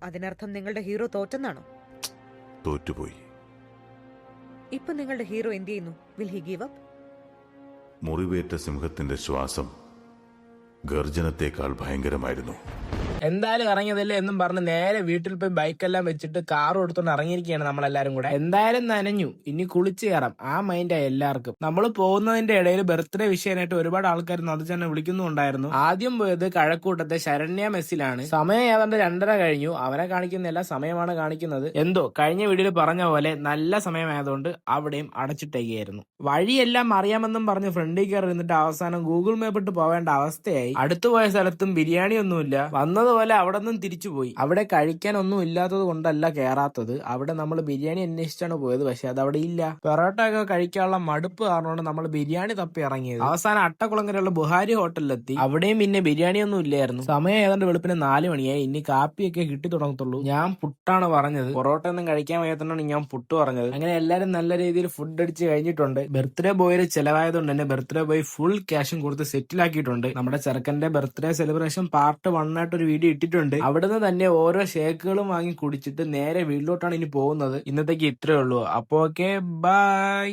അതിനർത്ഥം നിങ്ങളുടെ ഹീറോ തോറ്റെന്നാണോ? തോറ്റുപോയി. ഇപ്പൊ നിങ്ങളുടെ ഹീറോ എന്ത് ചെയ്യുന്നു? Will he give up? മുറിവേറ്റ സിംഹത്തിന്റെ ശ്വാസം ഗർജനത്തെക്കാൾ ഭയങ്കരമായിരുന്നു. എന്തായാലും ഇറങ്ങിയതല്ലേ എന്നും പറഞ്ഞ് നേരെ വീട്ടിൽ പോയി ബൈക്കെല്ലാം വെച്ചിട്ട് കാർ എടുത്തോണ്ട് ഇറങ്ങിയിരിക്കുകയാണ് നമ്മളെല്ലാരും കൂടെ. എന്തായാലും നനഞ്ഞു, ഇനി കുളിച്ച് കയറാം, ആ മൈൻഡായി എല്ലാവർക്കും. നമ്മൾ പോകുന്നതിന്റെ ഇടയിൽ ബർത്ത്ഡേ വിഷയമായിട്ട് ഒരുപാട് ആൾക്കാർ നദിച്ചെന്നെ വിളിക്കുന്നുണ്ടായിരുന്നു. ആദ്യം പോയത് കഴക്കൂട്ടത്തെ ശരണ്യ മെസ്സിലാണ്. സമയം ഏതാണ്ട് 2:30 കഴിഞ്ഞു. അവനെ കാണിക്കുന്നില്ല, സമയമാണ് കാണിക്കുന്നത്. എന്തോ കഴിഞ്ഞ വീഡിയോയിൽ പറഞ്ഞ പോലെ നല്ല സമയമായതുകൊണ്ട് അവിടെയും അടച്ചിട്ടേക്കായിരുന്നു. വഴിയെല്ലാം അറിയാമെന്നും പറഞ്ഞ് ഫ്രണ്ടിൽ കയറി ഇരുന്നിട്ട് അവസാനം ഗൂഗിൾ മാപ്പ് ഇട്ട് പോവേണ്ട അവസ്ഥയായി. അടുത്തു പോയ സ്ഥലത്തും ബിരിയാണി ഒന്നുമില്ല. വന്നതുപോലെ അവിടെ നിന്നും തിരിച്ചുപോയി. അവിടെ കഴിക്കാൻ ഒന്നും ഇല്ലാത്തത് കൊണ്ടല്ല കേറാത്തത്, അവിടെ നമ്മൾ ബിരിയാണി അന്വേഷിച്ചാണ് പോയത്. പക്ഷെ അത് അവിടെ ഇല്ല. പൊറോട്ട ഒക്കെ കഴിക്കാനുള്ള മടുപ്പ് കാരണമാണ് നമ്മൾ ബിരിയാണി തപ്പി ഇറങ്ങിയത്. അവസാനം അട്ടക്കുളങ്ങരയുള്ള ബുഹാരി ഹോട്ടലിലെത്തി. അവിടെയും പിന്നെ ബിരിയാണി ഒന്നും ഇല്ലായിരുന്നു. സമയം ഏതാണ്ട് വെളുപ്പിന് 4 മണിയായി. ഇനി കാപ്പിയൊക്കെ കിട്ടി തുടങ്ങത്തുള്ളൂ. ഞാൻ പുട്ടാണ് പറഞ്ഞത്, പൊറോട്ട ഒന്നും കഴിക്കാൻ വയ്യാത്തതാണ് ഞാൻ പുട്ട് പറഞ്ഞത്. അങ്ങനെ എല്ലാരും നല്ല രീതിയിൽ ഫുഡ് അടിച്ച് കഴിഞ്ഞിട്ടുണ്ട്. ബർത്ത്ഡേ ബോയിൽ ചെലവായതുകൊണ്ട് തന്നെ ബർത്ത്ഡേ ബോയ് ഫുൾ ക്യാഷും കൊടുത്ത് സെറ്റിലാക്കിയിട്ടുണ്ട്. നമ്മുടെ ചെറുക്കന്റെ ബർത്ത്ഡേ സെലിബ്രേഷൻ പാർട്ട് 1 ആയിട്ട് ഒരു വീഡിയോ ഇട്ടിട്ടുണ്ട്. അവിടുന്ന് തന്നെ ഓരോ ഷേക്കുകളും വാങ്ങി കുടിച്ചിട്ട് നേരെ വീട്ടിലോട്ടാണ് ഇനി പോകുന്നത്. ഇന്നത്തേക്ക് ഇത്രേ ഉള്ളൂ. അപ്പൊ ഓക്കെ, ബൈ.